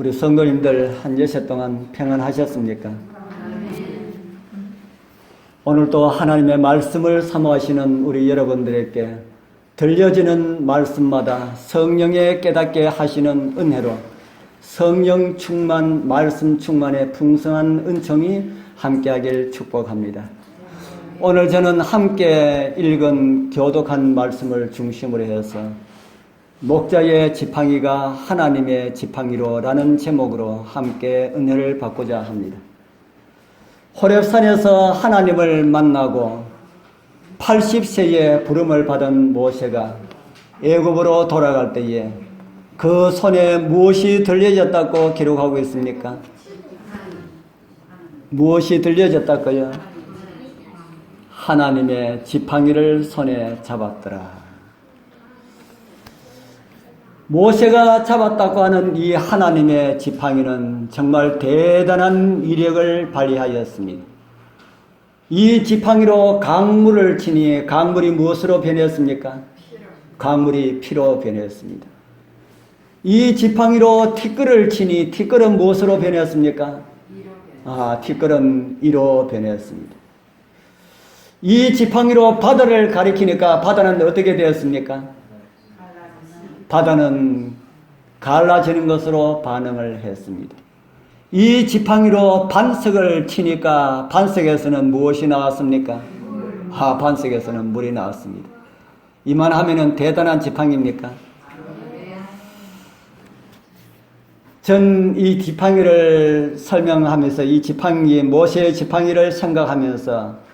우리 성도님들 한 여섯 동안 평안하셨습니까? 오늘도 하나님의 말씀을 사모하시는 우리 여러분들에게 들려지는 말씀마다 성령의 깨닫게 하시는 은혜로 성령 충만, 말씀 충만의 풍성한 은총이 함께하길 축복합니다. 오늘 저는 함께 읽은 교독한 말씀을 중심으로 해서 목자의 지팡이가 하나님의 지팡이로라는 제목으로 함께 은혜를 받고자 합니다. 호렙산에서 하나님을 만나고 80세에 부름을 받은 모세가 애굽으로 돌아갈 때에 그 손에 무엇이 들려졌다고 기록하고 있습니까? 무엇이 들려졌다고요? 하나님의 지팡이를 손에 잡았더라. 모세가 잡았다고 하는 이 하나님의 지팡이는 정말 대단한 위력을 발휘하였습니다. 이 지팡이로 강물을 치니 강물이 무엇으로 변했습니까? 강물이 피로 변했습니다. 이 지팡이로 티끌을 치니 티끌은 무엇으로 변했습니까? 티끌은 이로 변했습니다. 이 지팡이로 바다를 가리키니까 바다는 어떻게 되었습니까? 바다는 갈라지는 것으로 반응을 했습니다. 이 지팡이로 반석을 치니까 반석에서는 무엇이 나왔습니까? 반석에서는 물이 나왔습니다. 이만하면은 대단한 지팡이입니까? 전 이 지팡이를 설명하면서 이 지팡이, 모세의 지팡이를 생각하면서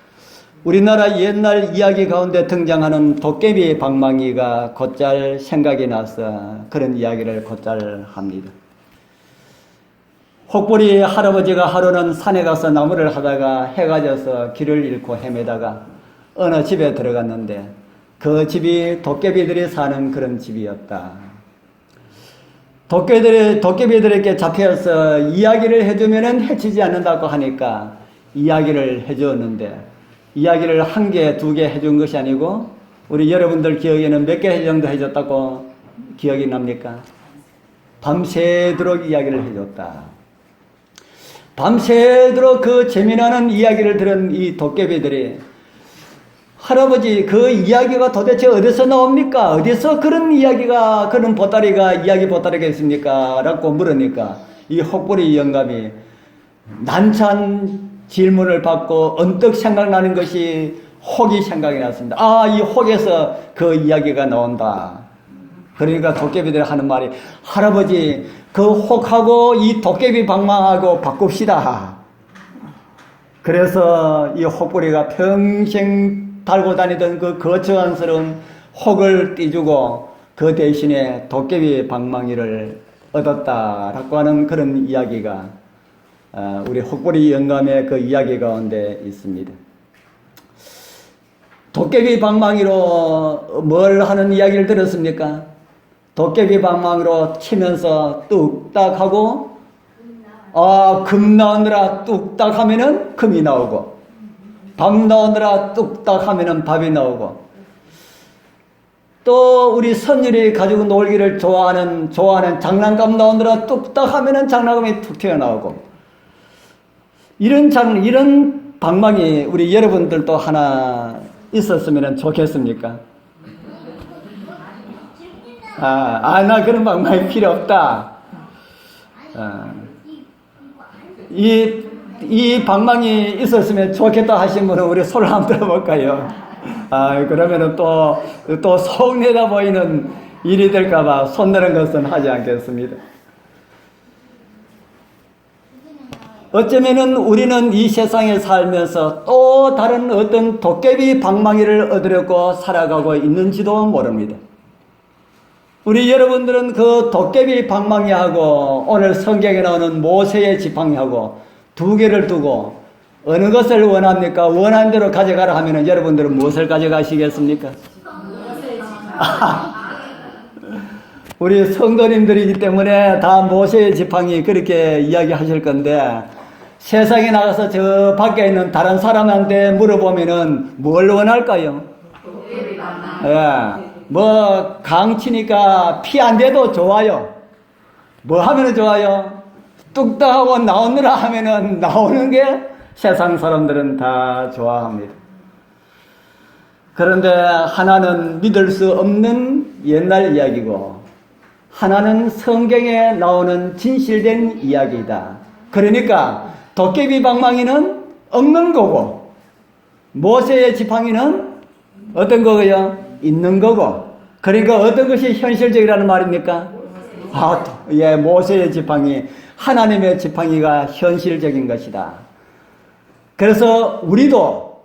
우리나라 옛날 이야기 가운데 등장하는 도깨비 방망이가 곧잘 생각이 나서 그런 이야기를 곧잘 합니다. 혹부리 할아버지가 하루는 산에 가서 나무를 하다가 해가 져서 길을 잃고 헤매다가 어느 집에 들어갔는데 그 집이 도깨비들이 사는 그런 집이었다. 도깨비들에게 잡혀서 이야기를 해주면 해치지 않는다고 하니까 이야기를 해주었는데 이야기를 한 개, 두 개 해준 것이 아니고 우리 여러분들 기억에는 몇 개 정도 해줬다고 기억이 납니까? 밤새도록 이야기를 해줬다. 밤새도록 그 재미나는 이야기를 들은 이 도깨비들이 할아버지 그 이야기가 도대체 어디서 나옵니까? 어디서 그런 이야기가, 그런 이야기 보따리가 있습니까? 라고 물으니까 이 혹부리 영감이 난처한 질문을 받고 언뜻 생각나는 것이 혹이 생각이 났습니다. 이 혹에서 그 이야기가 나온다. 그러니까 도깨비들이 하는 말이 할아버지 그 혹하고 이 도깨비 방망하고 바꿉시다. 그래서 이 혹부리가 평생 달고 다니던 그 거추한스러운 혹을 띄주고 그 대신에 도깨비 방망이를 얻었다라고 하는 그런 이야기가 우리 혹부리 영감의 그 이야기 가운데 있습니다. 도깨비 방망이로 뭘 하는 이야기를 들었습니까? 도깨비 방망이로 치면서 뚝딱 하고 금 나오느라 뚝딱 하면은 금이 나오고 밥 나오느라 뚝딱 하면은 밥이 나오고 또 우리 선율이 가지고 놀기를 좋아하는 장난감 나오느라 뚝딱 하면은 장난감이 툭 튀어나오고 이런 방망이 우리 여러분들도 하나 있었으면 좋겠습니까? 나 그런 방망이 필요 없다. 이 방망이 있었으면 좋겠다 하신 분은 우리 손을 한번 들어볼까요? 그러면은 또 속내다 보이는 일이 될까봐 손 드는 것은 하지 않겠습니다. 어쩌면은 우리는 이 세상에 살면서 또 다른 어떤 도깨비 방망이를 얻으려고 살아가고 있는지도 모릅니다. 우리 여러분들은 그 도깨비 방망이하고 오늘 성경에 나오는 모세의 지팡이하고 두 개를 두고 어느 것을 원합니까? 원하는 대로 가져가라 하면은 여러분들은 무엇을 가져가시겠습니까? 우리 성도님들이기 때문에 다 모세의 지팡이 그렇게 이야기하실 건데 세상에 나가서 저 밖에 있는 다른 사람한테 물어보면은 뭘 원할까요? 뭐 강치니까 피 안 돼도 좋아요. 뭐 하면 좋아요? 뚝딱하고 나오느라 하면은 나오는 게 세상 사람들은 다 좋아합니다. 그런데 하나는 믿을 수 없는 옛날 이야기고 하나는 성경에 나오는 진실된 이야기이다. 그러니까 도깨비 방망이는 없는 거고 모세의 지팡이는 어떤 거고요? 있는 거고. 그러니까 어떤 것이 현실적이라는 말입니까? 모세의 지팡이, 하나님의 지팡이가 현실적인 것이다. 그래서 우리도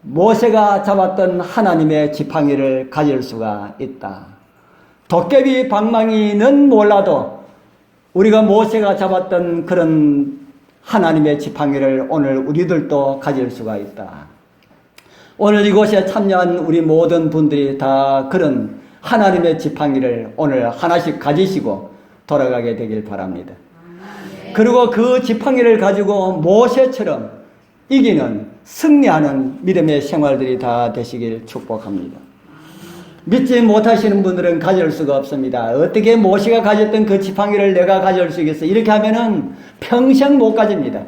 모세가 잡았던 하나님의 지팡이를 가질 수가 있다. 도깨비 방망이는 몰라도 우리가 모세가 잡았던 그런 하나님의 지팡이를 오늘 우리들도 가질 수가 있다. 오늘 이곳에 참여한 우리 모든 분들이 다 그런 하나님의 지팡이를 오늘 하나씩 가지시고 돌아가게 되길 바랍니다. 그리고 그 지팡이를 가지고 모세처럼 이기는, 승리하는 믿음의 생활들이 다 되시길 축복합니다. 믿지 못하시는 분들은 가질 수가 없습니다. 어떻게 모세가 가졌던 그 지팡이를 내가 가질 수 있겠어? 이렇게 하면은 평생 못 가집니다.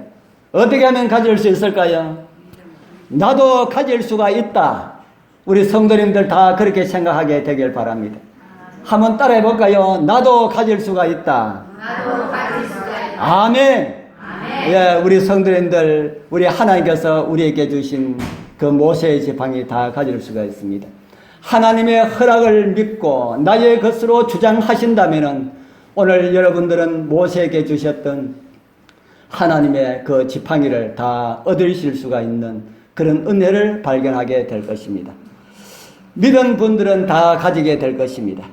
어떻게 하면 가질 수 있을까요? 나도 가질 수가 있다. 우리 성도님들 다 그렇게 생각하게 되길 바랍니다. 한번 따라해 볼까요? 나도 가질 수가 있다. 나도 가질 수가 있다. 아멘. 예, 우리 성도님들, 우리 하나님께서 우리에게 주신 그 모세의 지팡이 다 가질 수가 있습니다. 하나님의 허락을 믿고 나의 것으로 주장하신다면은 오늘 여러분들은 모세에게 주셨던 하나님의 그 지팡이를 다 얻으실 수가 있는 그런 은혜를 발견하게 될 것입니다. 믿은 분들은 다 가지게 될 것입니다.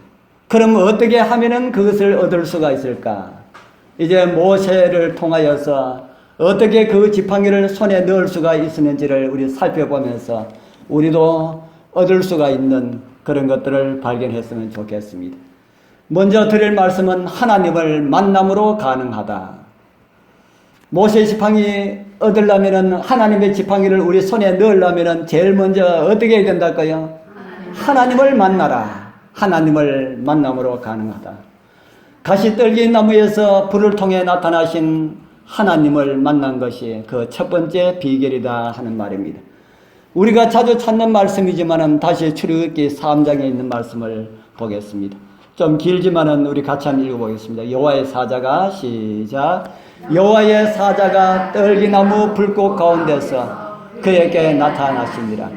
그럼 어떻게 하면은 그것을 얻을 수가 있을까? 이제 모세를 통하여서 어떻게 그 지팡이를 손에 넣을 수가 있었는지를 우리 살펴보면서 우리도 얻을 수가 있는 그런 것들을 발견했으면 좋겠습니다. 먼저 드릴 말씀은 하나님을 만남으로 가능하다. 모세 지팡이 얻으려면은 하나님의 지팡이를 우리 손에 넣으려면은 제일 먼저 어떻게 해야 된달까요? 하나님을 만나라. 하나님을 만남으로 가능하다. 가시떨기 나무에서 불을 통해 나타나신 하나님을 만난 것이 그 첫 번째 비결이다 하는 말입니다. 우리가 자주 찾는 말씀이지만은 다시 출애굽기 3장에 있는 말씀을 보겠습니다. 좀 길지만은 우리 같이 한번 읽어보겠습니다. 여호와의 사자가 시작. 여호와의 사자가 떨기나무 불꽃 가운데서 그에게 나타나시니라.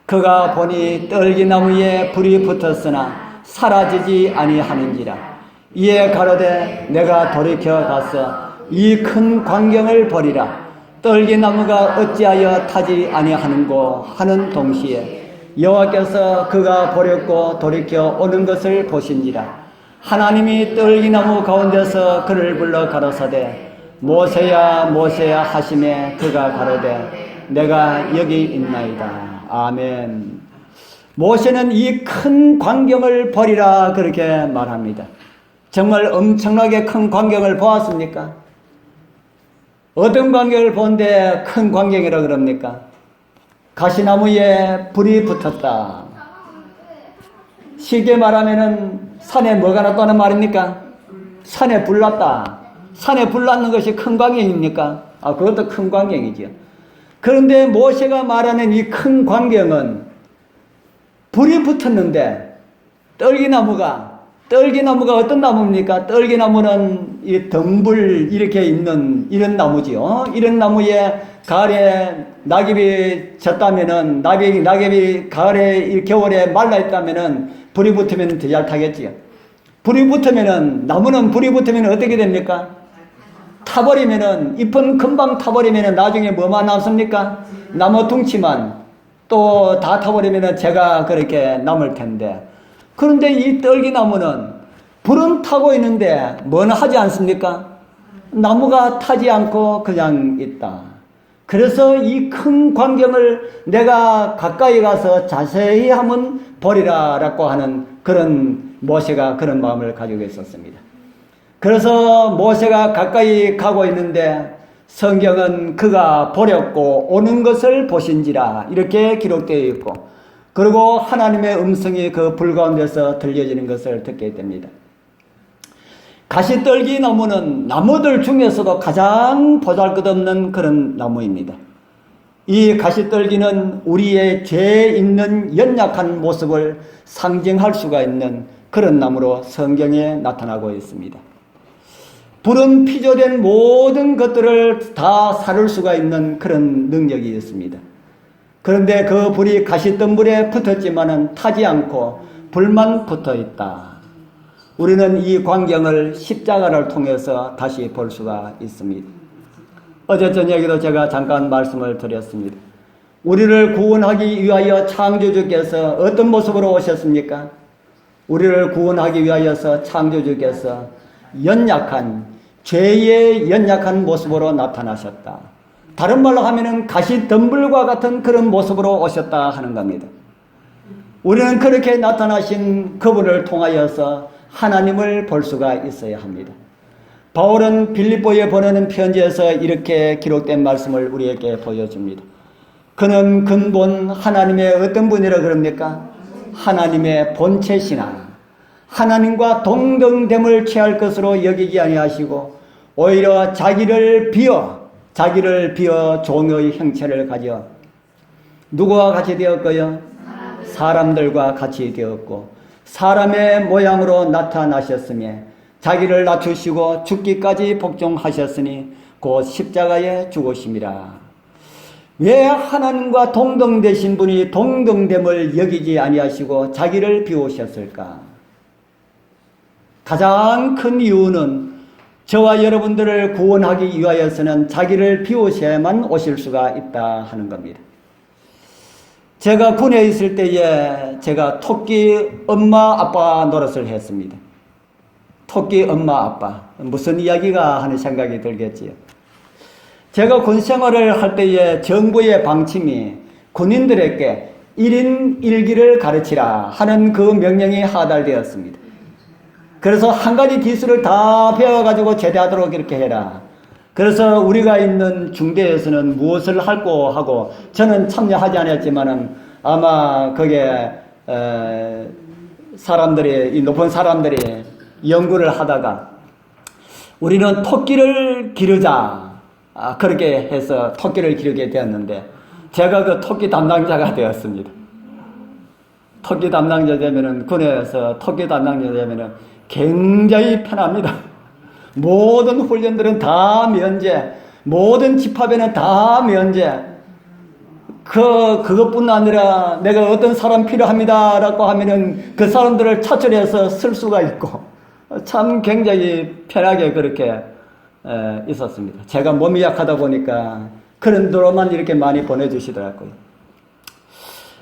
그가 보니 떨기나무에 불이 붙었으나 사라지지 아니하는지라. 이에 가로되 내가 돌이켜 가서 이 큰 광경을 보리라. 떨기나무가 어찌하여 타지 아니하는고 하는 동시에 여호와께서 그가 보렸고 돌이켜 오는 것을 보신지라. 하나님이 떨기나무 가운데서 그를 불러 가로사대 모세야 모세야 하시매 그가 가로되 내가 여기 있나이다. 아멘. 모세는 이 큰 광경을 보리라 그렇게 말합니다. 정말 엄청나게 큰 광경을 보았습니까? 어떤 광경을 본데 큰 광경이라 그럽니까? 가시나무에 불이 붙었다. 쉽게 말하면은 산에 뭐가 났다는 말입니까? 산에 불 났다. 산에 불 났는 것이 큰 광경입니까? 그것도 큰 광경이죠. 그런데 모세가 말하는 이 큰 광경은 불이 붙었는데 떨기나무가 어떤 나무입니까? 떨기나무는 이 덩불 이렇게 있는 이런 나무지요. 이런 나무에 가을에 낙엽이 졌다면은 낙엽이 가을에 겨울에 말라 있다면은 불이 붙으면 더 잘 타겠지요. 불이 붙으면은 나무는 불이 붙으면 어떻게 됩니까? 타버리면은 잎은 금방 타버리면은 나중에 뭐만 남습니까? 나무 둥치만 또 다 타버리면은 재가 그렇게 남을 텐데. 그런데 이 떨기나무는 불은 타고 있는데 뭐는 하지 않습니까? 나무가 타지 않고 그냥 있다. 그래서 이 큰 광경을 내가 가까이 가서 자세히 한번 보리라 라고 하는 그런 모세가 그런 마음을 가지고 있었습니다. 그래서 모세가 가까이 가고 있는데 성경은 그가 보렸고 오는 것을 보신지라 이렇게 기록되어 있고 그리고 하나님의 음성이 그 불 가운데서 들려지는 것을 듣게 됩니다. 가시떨기 나무는 나무들 중에서도 가장 보잘것없는 그런 나무입니다. 이 가시떨기는 우리의 죄 있는 연약한 모습을 상징할 수가 있는 그런 나무로 성경에 나타나고 있습니다. 불은 피조된 모든 것들을 다 사를 수가 있는 그런 능력이 있습니다. 그런데 그 불이 가시덤불에 붙었지만은 타지 않고 불만 붙어 있다. 우리는 이 광경을 십자가를 통해서 다시 볼 수가 있습니다. 어제 저녁에도 제가 잠깐 말씀을 드렸습니다. 우리를 구원하기 위하여 창조주께서 어떤 모습으로 오셨습니까? 우리를 구원하기 위하여서 창조주께서 연약한, 죄의 연약한 모습으로 나타나셨다. 다른 말로 하면은 가시덤불과 같은 그런 모습으로 오셨다 하는 겁니다. 우리는 그렇게 나타나신 그분을 통하여서 하나님을 볼 수가 있어야 합니다. 바울은 빌립보에 보내는 편지에서 이렇게 기록된 말씀을 우리에게 보여줍니다. 그는 근본 하나님의 어떤 분이라 그럽니까? 하나님의 본체시나 하나님과 동등됨을 취할 것으로 여기지 아니하시고 오히려 자기를 비어 종의 형체를 가져 누구와 같이 되었고요? 사람들과 같이 되었고 사람의 모양으로 나타나셨으며 자기를 낮추시고 죽기까지 복종하셨으니 곧 십자가에 죽으심이라. 왜 하나님과 동등되신 분이 동등됨을 여기지 아니하시고 자기를 비우셨을까? 가장 큰 이유는 저와 여러분들을 구원하기 위하여서는 자기를 비우셔야만 오실 수가 있다 하는 겁니다. 제가 군에 있을 때에 제가 토끼 엄마 아빠 노릇을 했습니다. 토끼 엄마 아빠 무슨 이야기가 하는 생각이 들겠지요. 제가 군 생활을 할 때에 정부의 방침이 군인들에게 1인 1기를 가르치라 하는 그 명령이 하달되었습니다. 그래서 한 가지 기술을 다 배워가지고 제대하도록 이렇게 해라. 그래서 우리가 있는 중대에서는 무엇을 할고 하고 저는 참여하지 않았지만은 아마 거기에 사람들이 이 높은 사람들이 연구를 하다가 우리는 토끼를 기르자 그렇게 해서 토끼를 기르게 되었는데 제가 그 토끼 담당자가 되었습니다. 토끼 담당자 되면은 군에서 토끼 담당자 되면은 굉장히 편합니다. 모든 훈련들은 다 면제, 모든 집합에는 다 면제. 그것뿐 아니라 내가 어떤 사람 필요합니다라고 하면은 그 사람들을 차출해서 쓸 수가 있고 참 굉장히 편하게 그렇게 있었습니다. 제가 몸이 약하다 보니까 그런 데로만 이렇게 많이 보내주시더라고요.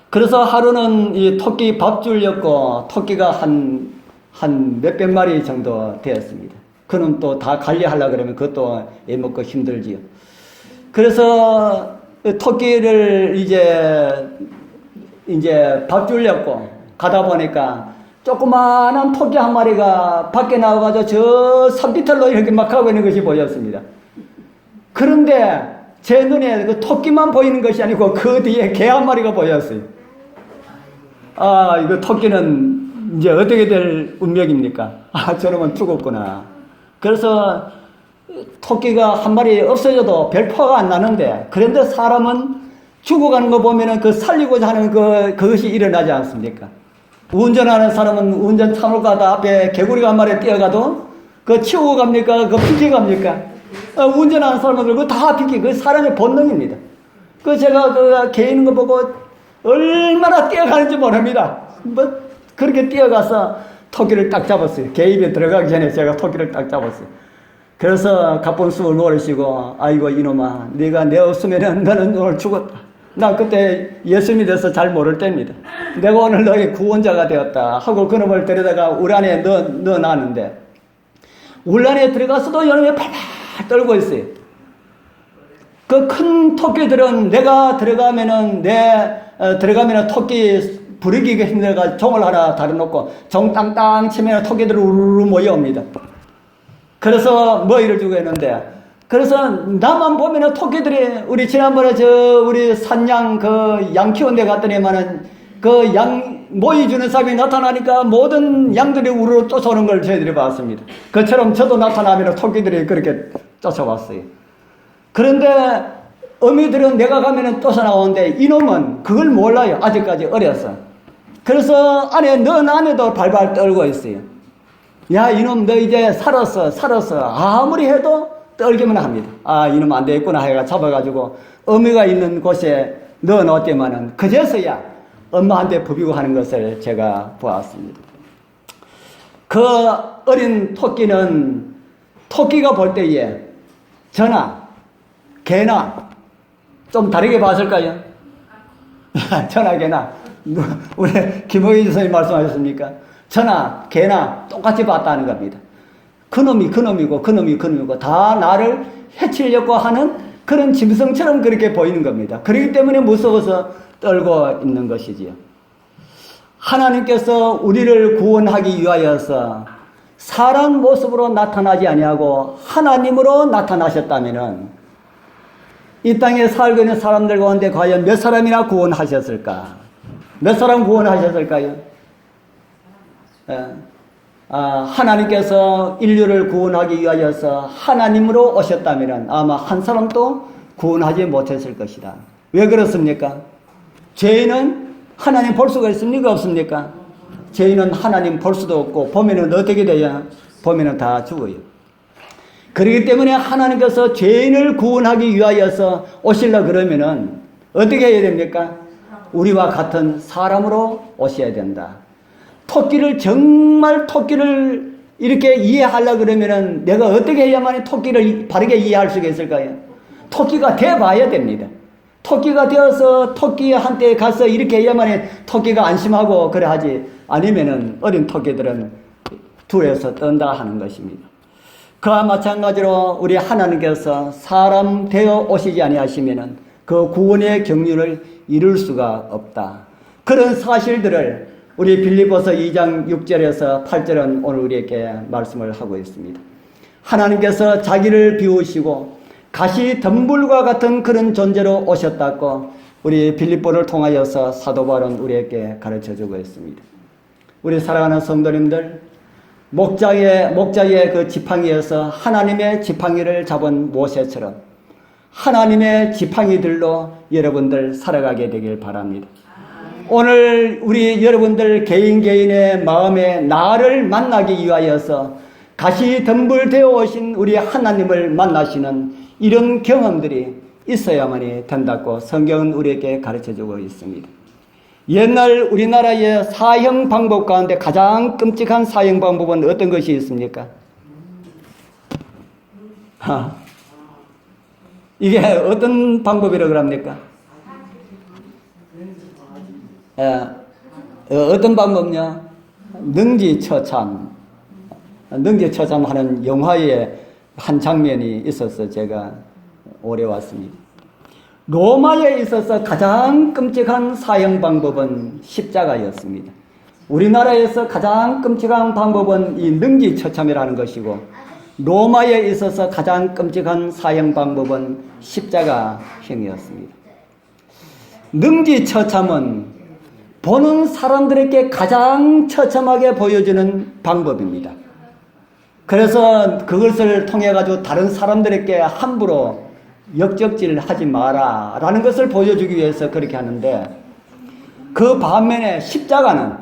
그래서 하루는 이 토끼 밥 주려고 토끼가 한 몇백 마리 정도 되었습니다. 그는 또 다 관리하려고 그러면 그것도 애먹고 힘들지요. 그래서 토끼를 이제 밥 주려고 가다 보니까 조그마한 토끼 한 마리가 밖에 나와가지고 저 산비탈로 이렇게 막 가고 있는 것이 보였습니다. 그런데 제 눈에 그 토끼만 보이는 것이 아니고 그 뒤에 개 한 마리가 보였어요. 아, 이거 토끼는 이제 어떻게 될 운명입니까? 아, 저놈은 죽었구나. 그래서 토끼가 한 마리 없어져도 별 화가 안 나는데, 그런데 사람은 죽어가는 거 보면은 그 살리고자 하는 그것이 일어나지 않습니까? 운전하는 사람은 운전 참을 가다 앞에 개구리가 한 마리 뛰어가도 그거 치우고 갑니까? 그거 비키고 갑니까? 운전하는 사람은 그거 다 비키고, 그 사람의 본능입니다. 그 제가 그 개 있는 거 보고 얼마나 뛰어가는지 모릅니다. 뭐 그렇게 뛰어가서 토끼를 딱 잡았어요. 개 입에 들어가기 전에 제가 토끼를 딱 잡았어요. 그래서 가본숨을 놓으시고, 아이고 이놈아, 네가 내 없으면 너는 오늘 죽었다. 난 그때 예수님이 돼서 잘 모를 때입니다. 내가 오늘 너의 구원자가 되었다 하고 그놈을 데려다가 울 안에 넣어놨는데, 울 안에 들어가서도 여름에 팔팔 떨고 있어요. 그 큰 토끼들은 내가 들어가면은 토끼 부르기가 힘들어가지고 종을 하나 달아놓고 종 땅땅 치면 토끼들이 우르르 모여옵니다. 그래서 먹이를 주고 했는데, 그래서 나만 보면은 토끼들이, 우리 지난번에 우리 산양 양 키운 데 갔더니만은 그 양 모이 주는 사람이 나타나니까 모든 양들이 우르르 쫓아오는 걸 저희들이 봤습니다. 그처럼 저도 나타나면 토끼들이 그렇게 쫓아왔어요. 그런데 어미들은 내가 가면은 쫓아나오는데 이놈은 그걸 몰라요. 아직까지 어려서. 그래서 넌 안에도 발발 떨고 있어요. 야, 이놈 너 이제 살았어. 아무리 해도 떨기만 합니다. 아, 이놈 안 되겠구나 하여가 잡아가지고 어미가 있는 곳에 넣어놓았지만은 그제서야 엄마한테 부비고 하는 것을 제가 보았습니다. 그 어린 토끼는 토끼가 볼 때에 저나 개나 좀 다르게 봤을까요? 저나 개나 우리 김호희 선생님 말씀하셨습니까? 저나 개나 똑같이 봤다는 겁니다. 그놈이고 다 나를 해치려고 하는 그런 짐승처럼 그렇게 보이는 겁니다. 그렇기 때문에 무서워서 떨고 있는 것이지요. 하나님께서 우리를 구원하기 위하여서 사람 모습으로 나타나지 아니하고 하나님으로 나타나셨다면은 이 땅에 살고 있는 사람들 가운데 과연 몇 사람이나 구원하셨을까? 몇 사람 구원하셨을까요? 하나님께서 인류를 구원하기 위하여서 하나님으로 오셨다면 아마 한 사람도 구원하지 못했을 것이다. 왜 그렇습니까? 죄인은 하나님 볼 수가 있습니까? 없습니까? 죄인은 하나님 볼 수도 없고 보면은 어떻게 돼요? 보면은 다 죽어요. 그렇기 때문에 하나님께서 죄인을 구원하기 위하여서 오시려 그러면은 어떻게 해야 됩니까? 우리와 같은 사람으로 오셔야 된다. 정말 토끼를 이렇게 이해하려 그러면은 내가 어떻게 해야만 토끼를 바르게 이해할 수가 있을까요? 토끼가 돼봐야 됩니다. 토끼가 되어서 토끼한테 가서 이렇게 해야만 토끼가 안심하고 그래 하지 아니면은 어린 토끼들은 두에서 떤다 하는 것입니다. 그와 마찬가지로 우리 하나님께서 사람 되어 오시지 아니하시면은 그 구원의 경륜을 이룰 수가 없다. 그런 사실들을 우리 빌립보서 2장 6절에서 8절은 오늘 우리에게 말씀을 하고 있습니다. 하나님께서 자기를 비우시고 가시 덤불과 같은 그런 존재로 오셨다고 우리 빌립보를 통하여서 사도 바울은 우리에게 가르쳐주고 있습니다. 우리 사랑하는 성도님들, 목자의 그 지팡이에서 하나님의 지팡이를 잡은 모세처럼 하나님의 지팡이들로 여러분들 살아가게 되길 바랍니다. 오늘 우리 여러분들 개인의 마음에 나를 만나기 위하여서 가시 덤불 되어 오신 우리 하나님을 만나시는 이런 경험들이 있어야만이 된다고 성경은 우리에게 가르쳐주고 있습니다. 옛날 우리나라의 사형 방법 가운데 가장 끔찍한 사형 방법은 어떤 것이 있습니까? 이게 어떤 방법이라고 합니까? 어떤 방법이냐? 능지처참 하는 영화의 한 장면이 있어서 제가 오래 왔습니다. 로마에 있어서 가장 끔찍한 사형 방법은 십자가였습니다. 우리나라에서 가장 끔찍한 방법은 이 능지처참이라는 것이고 로마에 있어서 가장 끔찍한 사형 방법은 십자가형이었습니다. 능지처참은 보는 사람들에게 가장 처참하게 보여주는 방법입니다. 그래서 그것을 통해 가지고 다른 사람들에게 함부로 역적질 하지 마라 라는 것을 보여주기 위해서 그렇게 하는데, 그 반면에 십자가는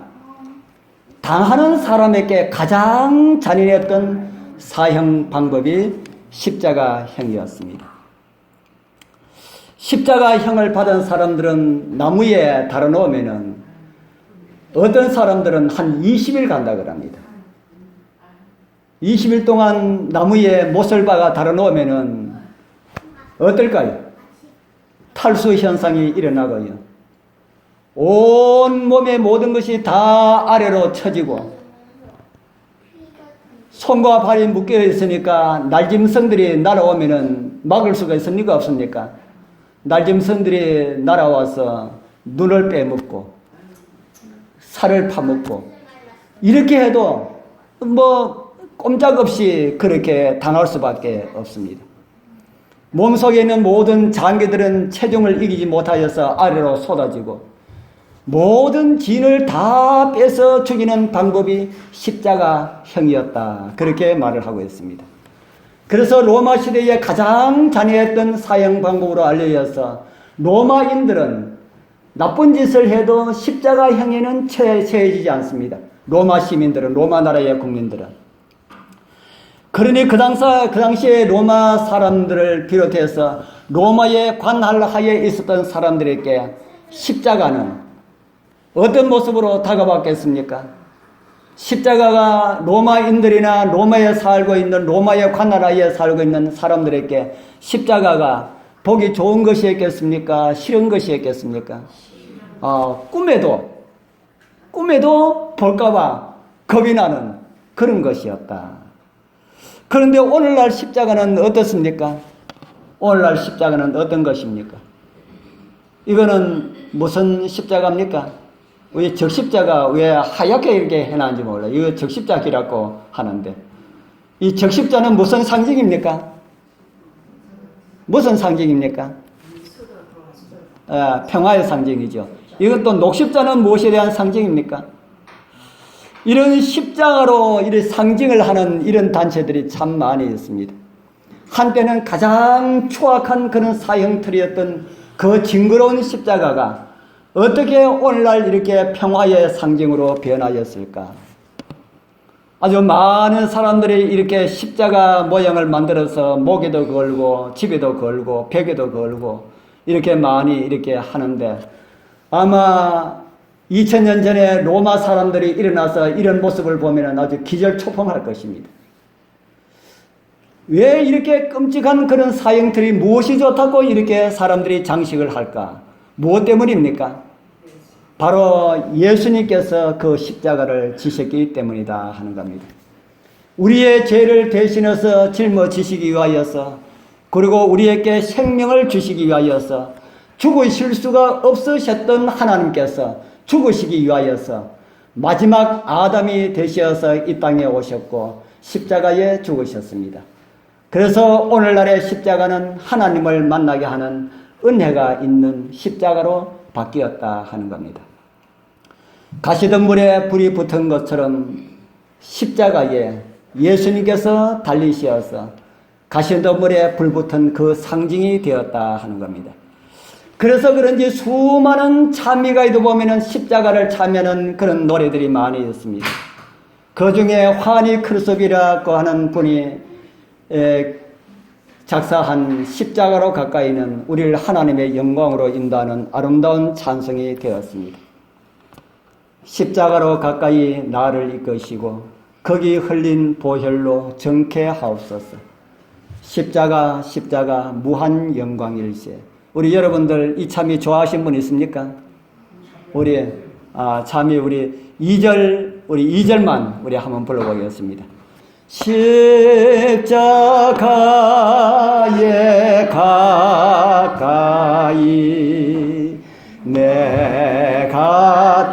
당하는 사람에게 가장 잔인했던 사형 방법이 십자가형이었습니다. 십자가형을 받은 사람들은 나무에 달아놓으면은 어떤 사람들은 한 20일 간다고 합니다. 20일 동안 나무에 못을 박아 달아놓으면은 어떨까요? 탈수 현상이 일어나고요. 온 몸의 모든 것이 다 아래로 처지고 손과 발이 묶여 있으니까 날짐승들이 날아오면은 막을 수가 있습니까? 없습니까? 날짐승들이 날아와서 눈을 빼먹고 살을 파먹고 이렇게 해도 뭐 꼼짝없이 그렇게 당할 수밖에 없습니다. 몸속에 있는 모든 장기들은 체중을 이기지 못하여서 아래로 쏟아지고 모든 진을 다 뺏어 죽이는 방법이 십자가형이었다. 그렇게 말을 하고 있습니다. 그래서 로마 시대에 가장 잔인했던 사형 방법으로 알려져서 로마인들은 나쁜 짓을 해도 십자가형에는 처해지지 않습니다. 로마 시민들은, 로마 나라의 국민들은. 그러니 그 당시에 로마 사람들을 비롯해서 로마의 관할하에 있었던 사람들에게 십자가는 어떤 모습으로 다가왔겠습니까? 십자가가 로마인들이나 로마에 살고 있는, 로마의 관할하에 살고 있는 사람들에게 십자가가 보기 좋은 것이었겠습니까? 싫은 것이었겠습니까? 꿈에도 볼까봐 겁이 나는 그런 것이었다. 그런데 오늘날 십자가는 어떻습니까? 오늘날 십자가는 어떤 것입니까? 이거는 무슨 십자가입니까? 왜 적십자가 왜 하얗게 이렇게 해놨는지 몰라요. 이거 적십자기라고 하는데, 이 적십자는 무슨 상징입니까? 무슨 상징입니까? 평화의 상징이죠. 이것도 녹십자는 무엇에 대한 상징입니까? 이런 십자가로 이런 상징을 하는 이런 단체들이 참 많이 있습니다. 한때는 가장 추악한 그런 사형틀이었던 그 징그러운 십자가가 어떻게 오늘날 이렇게 평화의 상징으로 변하였을까? 아주 많은 사람들이 이렇게 십자가 모양을 만들어서 목에도 걸고 집에도 걸고 벽에도 걸고 이렇게 많이 이렇게 하는데, 아마 2000년 전에 로마 사람들이 일어나서 이런 모습을 보면 아주 기절초풍할 것입니다. 왜 이렇게 끔찍한 그런 사형틀이 무엇이 좋다고 이렇게 사람들이 장식을 할까? 무엇 때문입니까? 바로 예수님께서 그 십자가를 지셨기 때문이다 하는 겁니다. 우리의 죄를 대신해서 짊어지시기 위하여서, 그리고 우리에게 생명을 주시기 위하여서, 죽으실 수가 없으셨던 하나님께서 죽으시기 위하여서 마지막 아담이 되셔서 이 땅에 오셨고 십자가에 죽으셨습니다. 그래서 오늘날의 십자가는 하나님을 만나게 하는 은혜가 있는 십자가로 바뀌었다 하는 겁니다. 가시덤불에 불이 붙은 것처럼 십자가에 예수님께서 달리셔서 가시덤불에 불 붙은 그 상징이 되었다 하는 겁니다. 그래서 그런지 수많은 찬미가에도 보면은 십자가를 차면은 그런 노래들이 많이 있습니다. 그 중에 환희 크루스비라고 하는 분이 작사한 십자가로 가까이는 우리를 하나님의 영광으로 인도하는 아름다운 찬송이 되었습니다. 십자가로 가까이 나를 이끄시고 거기 흘린 보혈로 정케하옵소서. 십자가 십자가 무한 영광일세. 우리 여러분들 이 참이 좋아하신 분 있습니까? 참이 우리 2절만 우리 한번 불러보겠습니다. 십자가에 가까이 내가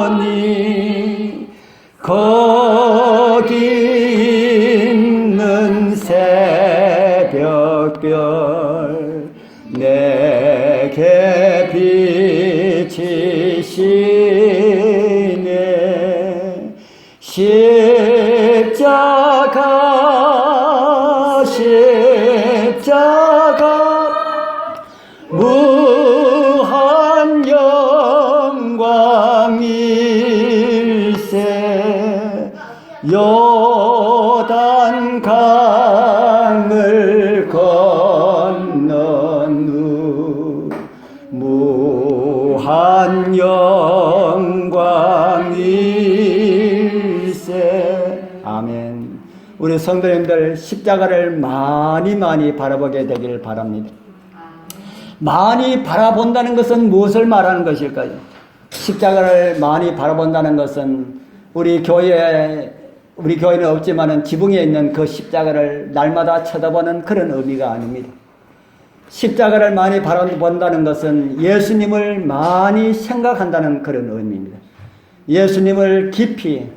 떨고서니 거기 있는 새벽별 내게 비치시네. 십자가 무한 영광일세. 요단 강을 건넌 후 무한 영광일세. 아멘. 우리 성도님들 십자가를 많이 바라보게 되기를 바랍니다. 많이 바라본다는 것은 무엇을 말하는 것일까요? 십자가를 많이 바라본다는 것은 우리 교회는 없지만은 지붕에 있는 그 십자가를 날마다 쳐다보는 그런 의미가 아닙니다. 십자가를 많이 바라본다는 것은 예수님을 많이 생각한다는 그런 의미입니다. 예수님을 깊이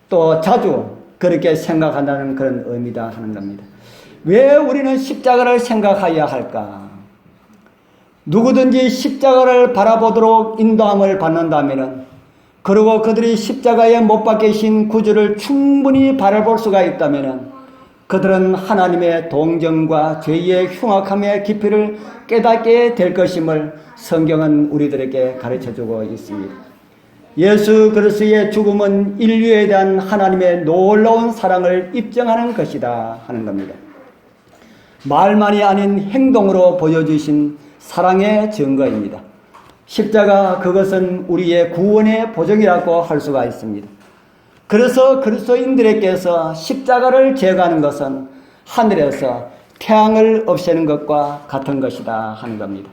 또 자주 그렇게 생각한다는 그런 의미다 하는 겁니다. 왜 우리는 십자가를 생각해야 할까? 누구든지 십자가를 바라보도록 인도함을 받는다면, 그리고 그들이 십자가에 못 박히신 구주를 충분히 바라볼 수가 있다면, 그들은 하나님의 동정과 죄의 흉악함의 깊이를 깨닫게 될 것임을 성경은 우리들에게 가르쳐주고 있습니다. 예수 그리스도의 죽음은 인류에 대한 하나님의 놀라운 사랑을 입증하는 것이다 하는 겁니다. 말만이 아닌 행동으로 보여주신 사랑의 증거입니다. 십자가, 그것은 우리의 구원의 보증이라고 할 수가 있습니다. 그래서 그리스도인들에게서 십자가를 제거하는 것은 하늘에서 태양을 없애는 것과 같은 것이다 하는 겁니다.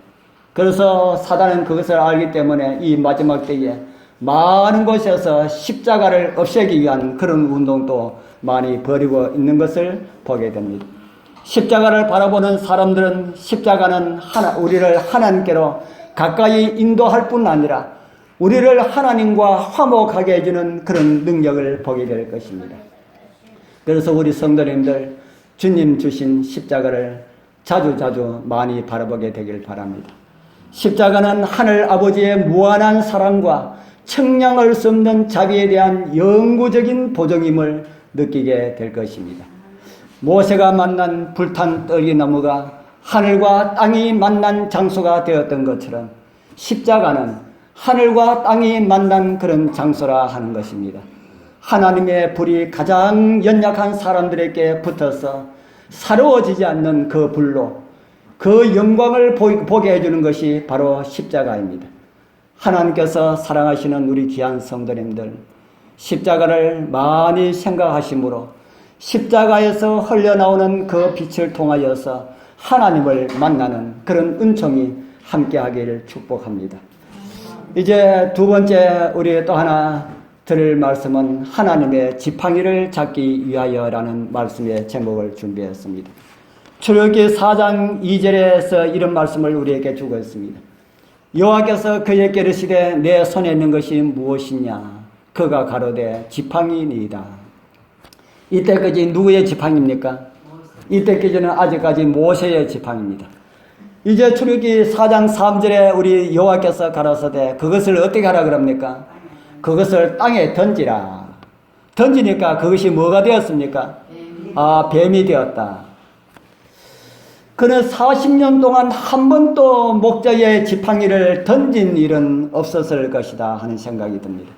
그래서 사단은 그것을 알기 때문에 이 마지막 때에 많은 곳에서 십자가를 없애기 위한 그런 운동도 많이 벌이고 있는 것을 보게 됩니다. 십자가를 바라보는 사람들은 십자가는 우리를 하나님께로 가까이 인도할 뿐 아니라 우리를 하나님과 화목하게 해주는 그런 능력을 보게 될 것입니다. 그래서 우리 성도님들, 주님 주신 십자가를 자주 많이 바라보게 되길 바랍니다. 십자가는 하늘 아버지의 무한한 사랑과 청량할 수 없는 자비에 대한 영구적인 보증임을 느끼게 될 것입니다. 모세가 만난 불탄 떨기나무가 하늘과 땅이 만난 장소가 되었던 것처럼 십자가는 하늘과 땅이 만난 그런 장소라 하는 것입니다. 하나님의 불이 가장 연약한 사람들에게 붙어서 사로워지지 않는 그 불로 그 영광을 보게 해주는 것이 바로 십자가입니다. 하나님께서 사랑하시는 우리 귀한 성도님들, 십자가를 많이 생각하심으로 십자가에서 흘러나오는 그 빛을 통하여서 하나님을 만나는 그런 은총이 함께하기를 축복합니다. 이제 두 번째 우리 또 하나 들을 말씀은 하나님의 지팡이를 잡기 위하여라는 말씀의 제목을 준비했습니다. 출애굽기 4장 2절에서 이런 말씀을 우리에게 주고 있습니다. 여호와께서 그에게 이르시되 내 손에 있는 것이 무엇이냐? 그가 가로되 지팡이니이다. 이때까지 누구의 지팡이입니까? 이때까지는 아직까지 모세의 지팡이입니다. 이제 출애굽기 4장 3절에 우리 여호와께서 가라사대 그것을 어떻게 하라 그럽니까? 그것을 땅에 던지라. 던지니까 그것이 뭐가 되었습니까? 뱀이 되었다. 그는 40년 동안 한 번도 목자의 지팡이를 던진 일은 없었을 것이다 하는 생각이 듭니다.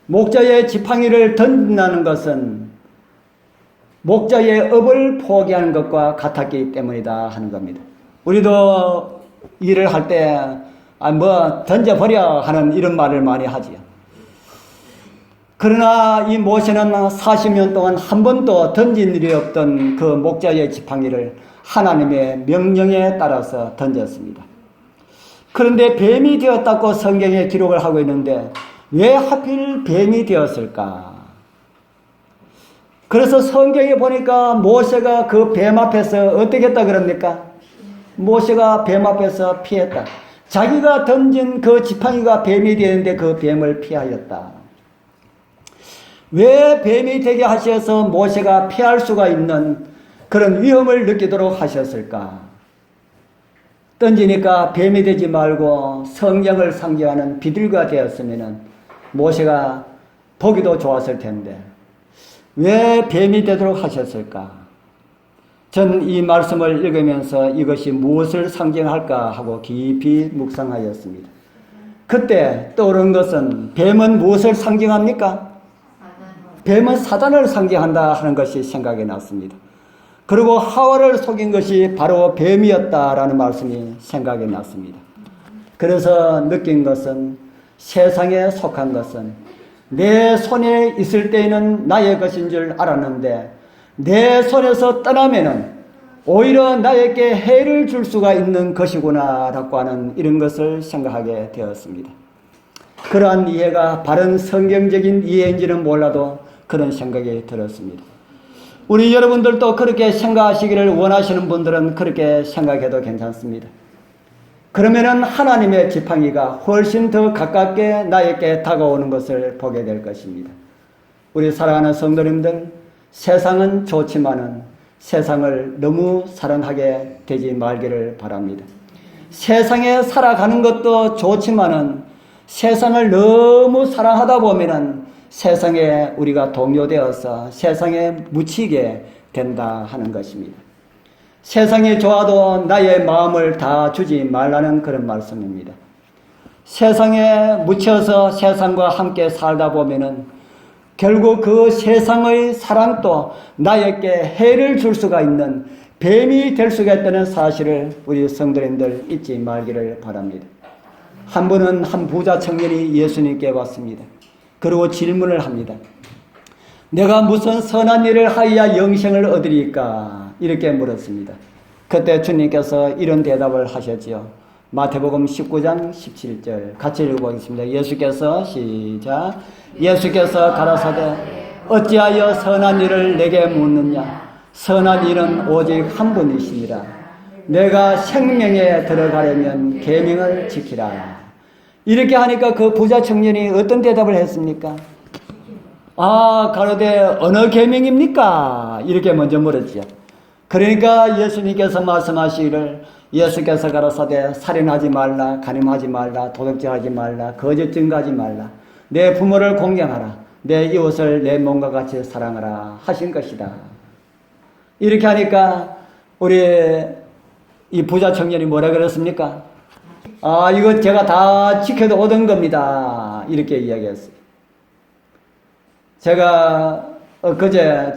목자의 지팡이를 던진다는 것은 목자의 업을 포기하는 것과 같았기 때문이다 하는 겁니다. 우리도 일을 할 때 던져버려 하는 이런 말을 많이 하지요. 그러나 이 모세는 40년 동안 한 번도 던진 일이 없던 그 목자의 지팡이를 하나님의 명령에 따라서 던졌습니다. 그런데 뱀이 되었다고 성경에 기록을 하고 있는데 왜 하필 뱀이 되었을까? 그래서 성경에 보니까 모세가 그 뱀 앞에서 어떻게 했다 그럽니까? 모세가 뱀 앞에서 피했다. 자기가 던진 그 지팡이가 뱀이 되는데 그 뱀을 피하였다. 왜 뱀이 되게 하셔서 모세가 피할 수가 있는 그런 위험을 느끼도록 하셨을까? 던지니까 뱀이 되지 말고 성령을 상징하는 비둘기가 되었으면 모세가 보기도 좋았을 텐데 왜 뱀이 되도록 하셨을까? 전 이 말씀을 읽으면서 이것이 무엇을 상징할까 하고 깊이 묵상하였습니다. 그때 떠오른 것은 뱀은 무엇을 상징합니까? 뱀은 사단을 상징한다 하는 것이 생각이 났습니다. 그리고 하와를 속인 것이 바로 뱀이었다라는 말씀이 생각이 났습니다. 그래서 느낀 것은 세상에 속한 것은 내 손에 있을 때에는 나의 것인 줄 알았는데 내 손에서 떠나면은 오히려 나에게 해를 줄 수가 있는 것이구나 라고 하는 이런 것을 생각하게 되었습니다. 그러한 이해가 바른 성경적인 이해인지는 몰라도 그런 생각이 들었습니다. 우리 여러분들도 그렇게 생각하시기를 원하시는 분들은 그렇게 생각해도 괜찮습니다. 그러면은 하나님의 지팡이가 훨씬 더 가깝게 나에게 다가오는 것을 보게 될 것입니다. 우리 사랑하는 성도님들, 세상은 좋지만은 세상을 너무 사랑하게 되지 말기를 바랍니다. 세상에 살아가는 것도 좋지만은 세상을 너무 사랑하다 보면은 세상에 우리가 동요되어서 세상에 묻히게 된다 하는 것입니다. 세상이 좋아도 나의 마음을 다 주지 말라는 그런 말씀입니다. 세상에 묻혀서 세상과 함께 살다 보면은 결국 그 세상의 사랑도 나에게 해를 줄 수가 있는 뱀이 될 수가 있다는 사실을 우리 성도님들 잊지 말기를 바랍니다. 한 분은 한 부자 청년이 예수님께 왔습니다. 그리고 질문을 합니다. 내가 무슨 선한 일을 하여야 영생을 얻으리까? 이렇게 물었습니다. 그때 주님께서 이런 대답을 하셨지요. 마태복음 19장 17절 같이 읽어보겠습니다. 예수께서 시작. 예수께서 가라사대 어찌하여 선한 일을 내게 묻느냐? 선한 일은 오직 한 분이시니라. 내가 생명에 들어가려면 계명을 지키라. 이렇게 하니까 그 부자 청년이 어떤 대답을 했습니까? 가로되 어느 계명입니까? 이렇게 먼저 물었죠. 그러니까 예수님께서 말씀하시기를 예수께서 가라사대 살인하지 말라, 간음하지 말라, 도둑질하지 말라, 거짓 증거하지 말라, 내 부모를 공경하라, 내 이웃을 내 몸과 같이 사랑하라 하신 것이다. 이렇게 하니까 우리 이 부자 청년이 뭐라 그랬습니까? 이거 제가 다 지켜도 오던 겁니다. 이렇게 이야기했어요. 제가 그제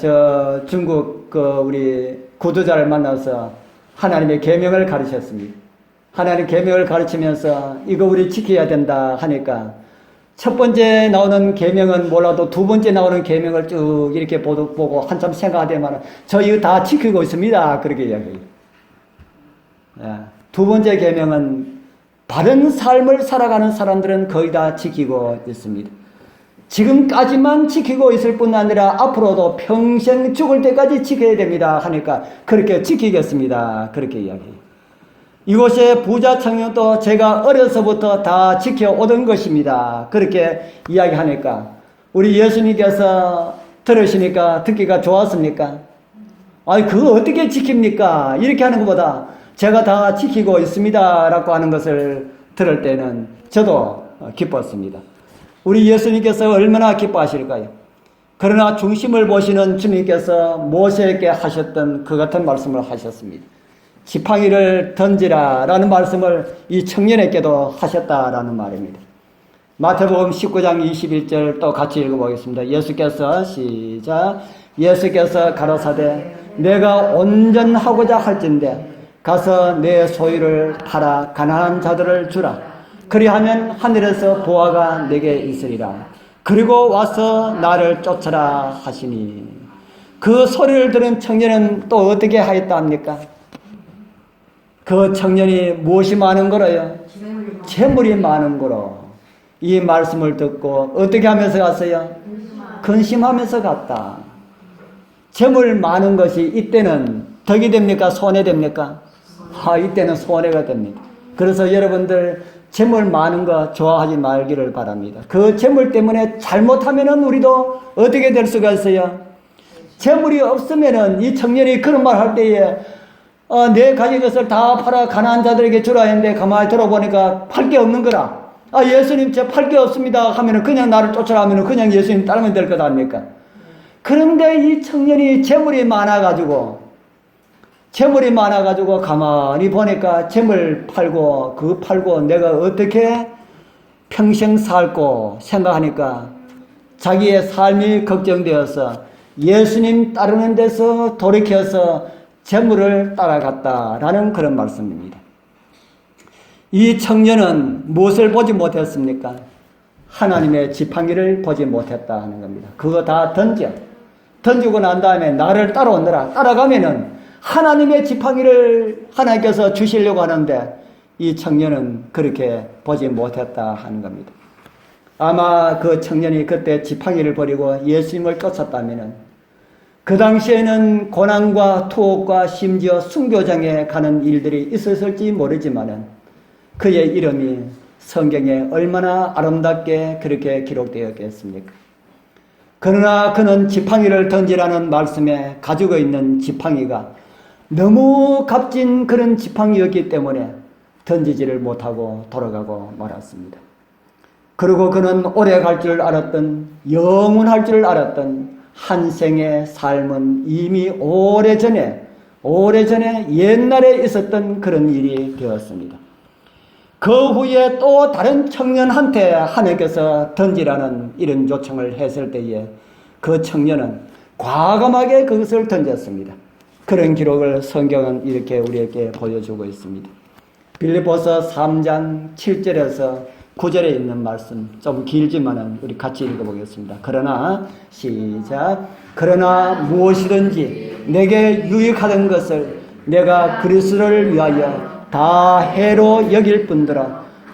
중국 우리 구두자를 만나서 하나님의 계명을 가르쳤습니다. 하나님 계명을 가르치면서 이거 우리 지켜야 된다 하니까 첫 번째 나오는 계명은 몰라도 두 번째 나오는 계명을 쭉 이렇게 보고 한참 생각하더만 저 이거 다 지키고 있습니다. 그렇게 이야기해요. 두 번째 계명은 바른 삶을 살아가는 사람들은 거의 다 지키고 있습니다. 지금까지만 지키고 있을 뿐 아니라 앞으로도 평생 죽을 때까지 지켜야 됩니다 하니까 그렇게 지키겠습니다. 그렇게 이야기해요. 이곳의 부자 청년도 제가 어려서부터 다 지켜오던 것입니다. 그렇게 이야기하니까 우리 예수님께서 들으시니까 듣기가 좋았습니까? 그거 어떻게 지킵니까? 이렇게 하는 것보다 제가 다 지키고 있습니다 라고 하는 것을 들을 때는 저도 기뻤습니다. 우리 예수님께서 얼마나 기뻐하실까요? 그러나 중심을 보시는 주님께서 모세에게 하셨던 그 같은 말씀을 하셨습니다. 지팡이를 던지라 라는 말씀을 이 청년에게도 하셨다라는 말입니다. 마태복음 19장 21절 또 같이 읽어보겠습니다. 예수께서 시작. 예수께서 가라사대 내가 온전하고자 할진대 가서 내 소유를 팔아 가난한 자들을 주라. 그리하면 하늘에서 보화가 내게 있으리라. 그리고 와서 나를 쫓아라 하시니 그 소리를 들은 청년은 또 어떻게 하였다 합니까? 그 청년이 무엇이 많은 거로요? 재물이 많은 거로 이 말씀을 듣고 어떻게 하면서 갔어요? 근심하면서 갔다. 재물 많은 것이 이때는 덕이 됩니까? 손해됩니까? 이때는 손해가 됩니다. 그래서 여러분들 재물 많은 거 좋아하지 말기를 바랍니다. 그 재물 때문에 잘못하면은 우리도 어떻게 될 수가 있어요? 재물이 없으면은 이 청년이 그런 말 할 때에 내 가진 것을 다 팔아 가난한 자들에게 주라 했는데 가만히 들어보니까 팔 게 없는 거라. 예수님 저 팔 게 없습니다 하면은 그냥 나를 쫓아라 하면은 그냥 예수님 따르면 될 것 아닙니까? 그런데 이 청년이 재물이 많아가지고 가만히 보니까 재물 팔고 내가 어떻게 평생 살고 생각하니까 자기의 삶이 걱정되어서 예수님 따르는 데서 돌이켜서 재물을 따라갔다라는 그런 말씀입니다. 이 청년은 무엇을 보지 못했습니까? 하나님의 지팡이를 보지 못했다 하는 겁니다. 그거 다 던지고 난 다음에 나를 따라오느라 따라가면은 하나님의 지팡이를 하나님께서 주시려고 하는데 이 청년은 그렇게 보지 못했다 하는 겁니다. 아마 그 청년이 그때 지팡이를 버리고 예수님을 쫓았다면은 그 당시에는 고난과 투옥과 심지어 순교장에 가는 일들이 있었을지 모르지만은 그의 이름이 성경에 얼마나 아름답게 그렇게 기록되었겠습니까? 그러나 그는 지팡이를 던지라는 말씀에 가지고 있는 지팡이가 너무 값진 그런 지팡이였기 때문에 던지지를 못하고 돌아가고 말았습니다. 그리고 그는 오래 갈 줄 알았던, 영원할 줄 알았던 한 생의 삶은 이미 오래전에 옛날에 있었던 그런 일이 되었습니다. 그 후에 또 다른 청년한테 하나님께서 던지라는 이런 요청을 했을 때에 그 청년은 과감하게 그것을 던졌습니다. 그런 기록을 성경은 이렇게 우리에게 보여주고 있습니다. 빌립보서 3장 7절에서 9절에 있는 말씀, 좀 길지만은 우리 같이 읽어보겠습니다. 그러나 시작. 그러나 무엇이든지 내게 유익하던 것을 내가 그리스도를 위하여 다 해로 여길 뿐더러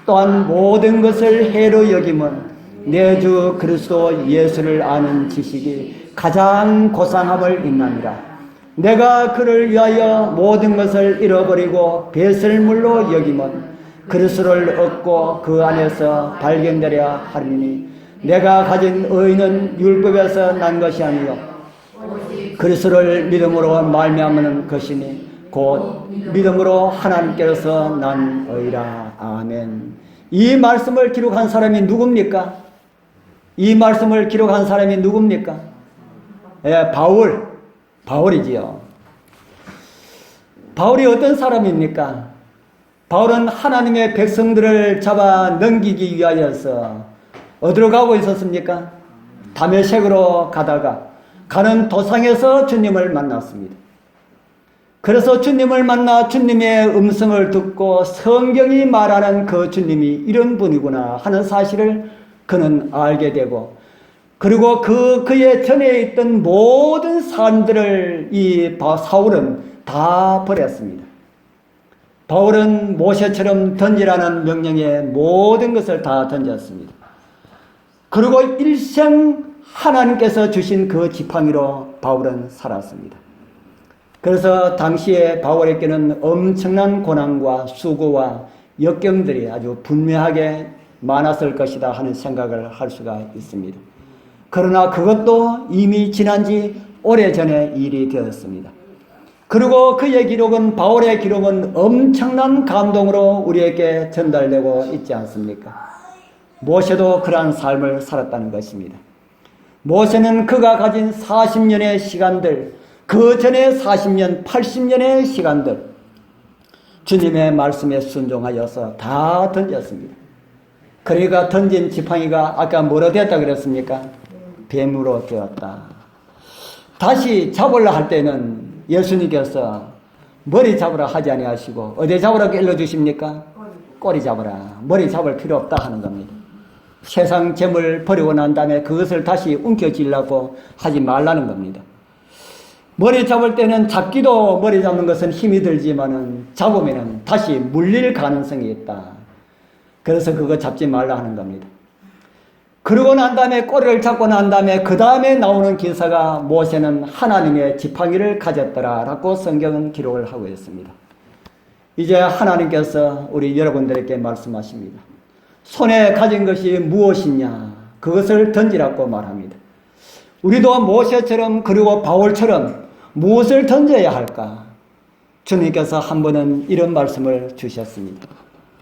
또한 모든 것을 해로 여김은 내 주 그리스도 예수를 아는 지식이 가장 고상함을 인나니라. 내가 그를 위하여 모든 것을 잃어버리고 배설물로 여김은 그리스도를 얻고 그 안에서 발견되려 하리니 내가 가진 의는 율법에서 난 것이 아니요 그리스도를 믿음으로 말미암는 것이니 곧 믿음으로 하나님께서 난 의라. 아멘. 이 말씀을 기록한 사람이 누굽니까? 이 말씀을 기록한 사람이 누굽니까? 예, 바울이지요. 바울이 어떤 사람입니까? 바울은 하나님의 백성들을 잡아 넘기기 위하여서 어디로 가고 있었습니까? 다메섹으로 가다가 가는 도상에서 주님을 만났습니다. 그래서 주님을 만나 주님의 음성을 듣고 성경이 말하는 그 주님이 이런 분이구나 하는 사실을 그는 알게 되고, 그리고 그의 전에 있던 모든 사람들을 이 사울은 다 버렸습니다. 바울은 모세처럼 던지라는 명령에 모든 것을 다 던졌습니다. 그리고 일생 하나님께서 주신 그 지팡이로 바울은 살았습니다. 그래서 당시에 바울에게는 엄청난 고난과 수고와 역경들이 아주 분명하게 많았을 것이다 하는 생각을 할 수가 있습니다. 그러나 그것도 이미 지난 지 오래전의 일이 되었습니다. 그리고 그의 기록은, 바울의 기록은 엄청난 감동으로 우리에게 전달되고 있지 않습니까? 모세도 그러한 삶을 살았다는 것입니다. 모세는 그가 가진 40년의 시간들, 그 전에 40년, 80년의 시간들, 주님의 말씀에 순종하여서 다 던졌습니다. 그러니까 던진 지팡이가 아까 뭐로 되었다 그랬습니까? 뱀으로 되었다. 다시 잡으려 할 때는 예수님께서 머리 잡으라 하지 아니하시고 어디 잡으라고 일러주십니까? 꼬리 잡으라. 머리 잡을 필요 없다 하는 겁니다. 세상 재물 버리고 난 다음에 그것을 다시 움켜쥐려고 하지 말라는 겁니다. 머리 잡을 때는 잡기도 머리 잡는 것은 힘이 들지만은 잡으면은 다시 물릴 가능성이 있다. 그래서 그거 잡지 말라 하는 겁니다. 그러고 난 다음에 꼬리를 잡고 난 다음에 그 다음에 나오는 기사가 모세는 하나님의 지팡이를 가졌더라라고 성경은 기록을 하고 있습니다. 이제 하나님께서 우리 여러분들에게 말씀하십니다. 손에 가진 것이 무엇이냐? 그것을 던지라고 말합니다. 우리도 모세처럼 그리고 바울처럼 무엇을 던져야 할까? 주님께서 한 번은 이런 말씀을 주셨습니다.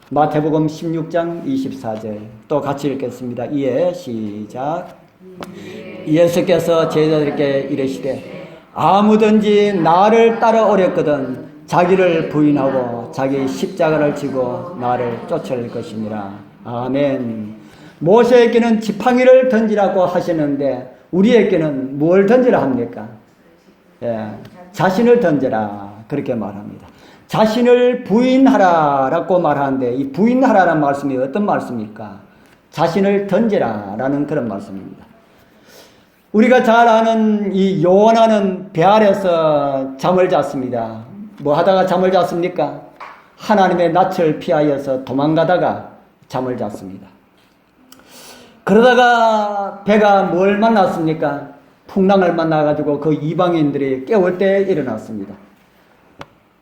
마태복음 16장 24절 또 같이 읽겠습니다. 이에 시작. 예수께서 제자들에게 이르시되 아무든지 나를 따라오려거든 자기를 부인하고 자기 십자가를 지고 나를 쫓을 것이니라. 아멘. 모세에게는 지팡이를 던지라고 하시는데 우리에게는 뭘 던지라 합니까? 예, 자신을 던져라 그렇게 말합니다. 자신을 부인하라라고 말하는데 이 부인하라라는 말씀이 어떤 말씀입니까? 자신을 던지라라는 그런 말씀입니다. 우리가 잘 아는 이 요나는 배 아래서 잠을 잤습니다. 뭐 하다가 잠을 잤습니까? 하나님의 낯을 피하여서 도망가다가 잠을 잤습니다. 그러다가 배가 뭘 만났습니까? 풍랑을 만나가지고 그 이방인들이 깨울 때 일어났습니다.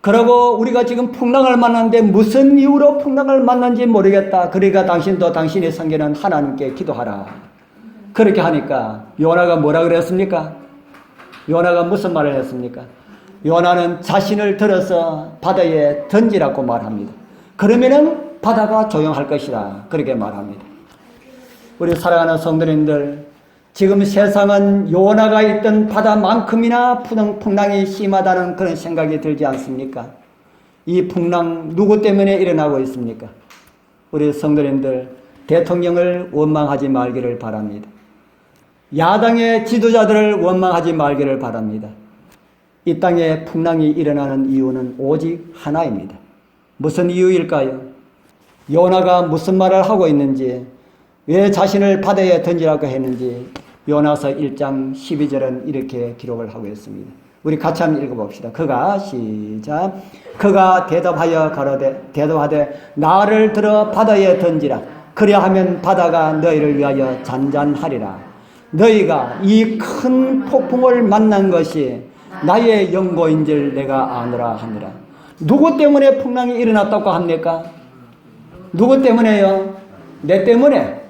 그러고 우리가 지금 풍랑을 만났는데 무슨 이유로 풍랑을 만난지 모르겠다. 그러니까 당신도 당신의 성계는 하나님께 기도하라. 그렇게 하니까 요나가 뭐라 그랬습니까? 요나가 무슨 말을 했습니까? 요나는 자신을 들어서 바다에 던지라고 말합니다. 그러면은 바다가 조용할 것이라 그렇게 말합니다. 우리 사랑하는 성도님들, 지금 세상은 요나가 있던 바다만큼이나 풍랑이 심하다는 그런 생각이 들지 않습니까? 이 풍랑 누구 때문에 일어나고 있습니까? 우리 성도님들, 대통령을 원망하지 말기를 바랍니다. 야당의 지도자들을 원망하지 말기를 바랍니다. 이 땅에 풍랑이 일어나는 이유는 오직 하나입니다. 무슨 이유일까요? 요나가 무슨 말을 하고 있는지, 왜 자신을 바다에 던지라고 했는지 요나서 1장 12절은 이렇게 기록을 하고 있습니다. 우리 같이 한번 읽어봅시다. 그가 시작. 그가 대답하되 나를 들어 바다에 던지라. 그리하면 바다가 너희를 위하여 잔잔하리라. 너희가 이 큰 폭풍을 만난 것이 나의 연고인 줄 내가 아노라 하니라. 누구 때문에 풍랑이 일어났다고 합니까? 누구 때문에요? 내 때문에.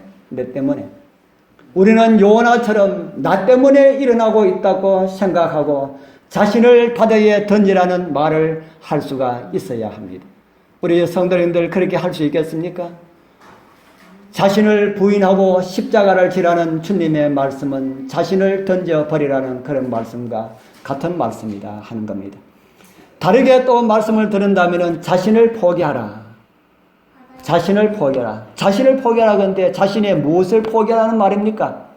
우리는 요나처럼 나 때문에 일어나고 있다고 생각하고 자신을 바다에 던지라는 말을 할 수가 있어야 합니다. 우리 성도님들 그렇게 할 수 있겠습니까? 자신을 부인하고 십자가를 지라는 주님의 말씀은 자신을 던져버리라는 그런 말씀과 같은 말씀이다 하는 겁니다. 다르게 또 말씀을 들은다면 자신을 포기하라. 자신을 포기하라 그런데 자신의 무엇을 포기하라는 말입니까?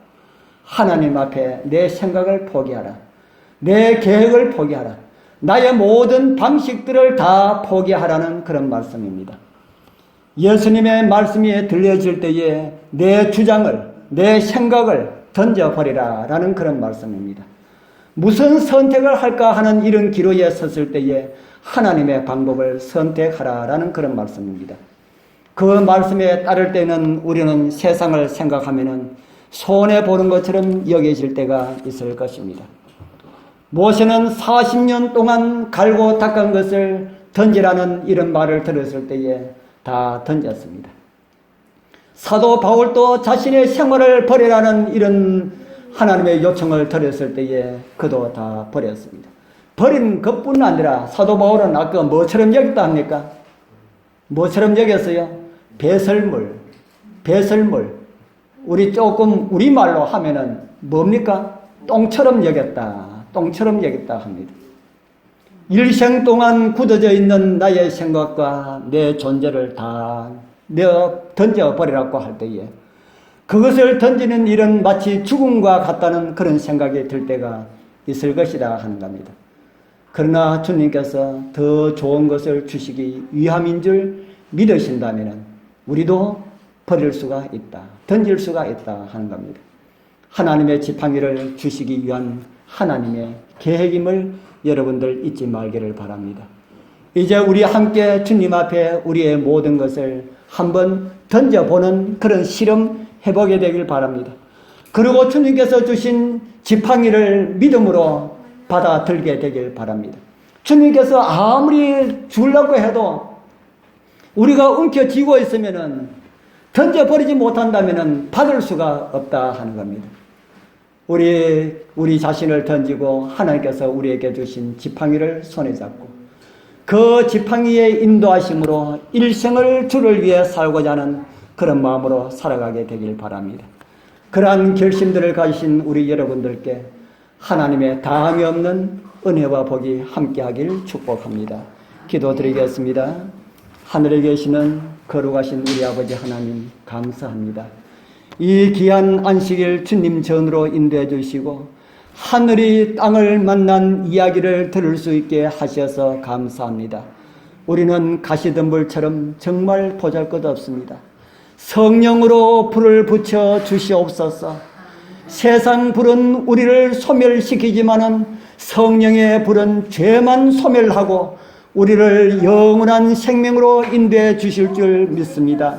하나님 앞에 내 생각을 포기하라. 내 계획을 포기하라. 나의 모든 방식들을 다 포기하라는 그런 말씀입니다. 예수님의 말씀이 들려질 때에 내 주장을, 내 생각을 던져버리라 라는 그런 말씀입니다. 무슨 선택을 할까 하는 이런 기로에 섰을 때에 하나님의 방법을 선택하라 라는 그런 말씀입니다. 그 말씀에 따를 때는 우리는 세상을 생각하면은 손해보는 것처럼 여겨질 때가 있을 것입니다. 모세는 40년 동안 갈고 닦은 것을 던지라는 이런 말을 들었을 때에 다 던졌습니다. 사도 바울도 자신의 생활을 버리라는 이런 하나님의 요청을 들었을 때에 그도 다 버렸습니다. 버린 것뿐 아니라 사도 바울은 아까 뭐처럼 여겼다 합니까? 뭐처럼 여겼어요? 배설물. 우리 조금 우리말로 하면은 뭡니까? 똥처럼 여겼다 합니다. 일생 동안 굳어져 있는 나의 생각과 내 존재를 다 던져버리라고 할 때에 그것을 던지는 일은 마치 죽음과 같다는 그런 생각이 들 때가 있을 것이다 하는 겁니다. 그러나 주님께서 더 좋은 것을 주시기 위함인 줄 믿으신다면 우리도 버릴 수가 있다. 던질 수가 있다 하는 겁니다. 하나님의 지팡이를 주시기 위한 하나님의 계획임을 여러분들 잊지 말기를 바랍니다. 이제 우리 함께 주님 앞에 우리의 모든 것을 한번 던져보는 그런 실험 해보게 되길 바랍니다. 그리고 주님께서 주신 지팡이를 믿음으로 받아들게 되길 바랍니다. 주님께서 아무리 주려고 해도 우리가 움켜쥐고 있으면은 던져버리지 못한다면은 받을 수가 없다 하는 겁니다. 우리 자신을 던지고 하나님께서 우리에게 주신 지팡이를 손에 잡고 그 지팡이의 인도하심으로 일생을 주를 위해 살고자 하는 그런 마음으로 살아가게 되길 바랍니다. 그러한 결심들을 가지신 우리 여러분들께 하나님의 다함이 없는 은혜와 복이 함께하길 축복합니다. 기도드리겠습니다. 하늘에 계시는 거룩하신 우리 아버지 하나님 감사합니다. 이 귀한 안식일 주님 전으로 인도해 주시고 하늘이 땅을 만난 이야기를 들을 수 있게 하셔서 감사합니다. 우리는 가시덤불처럼 정말 보잘것없습니다. 성령으로 불을 붙여 주시옵소서. 세상 불은 우리를 소멸시키지만은 성령의 불은 죄만 소멸하고 우리를 영원한 생명으로 인도해 주실 줄 믿습니다.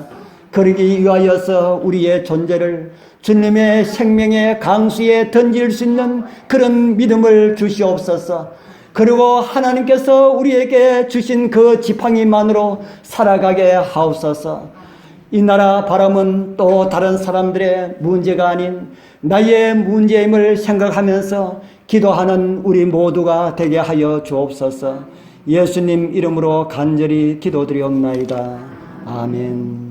그러기 위하여서 우리의 존재를 주님의 생명의 강수에 던질 수 있는 그런 믿음을 주시옵소서. 그리고 하나님께서 우리에게 주신 그 지팡이만으로 살아가게 하옵소서. 이 나라 바람은 또 다른 사람들의 문제가 아닌 나의 문제임을 생각하면서 기도하는 우리 모두가 되게 하여 주옵소서. 예수님 이름으로 간절히 기도드리옵나이다. 아멘.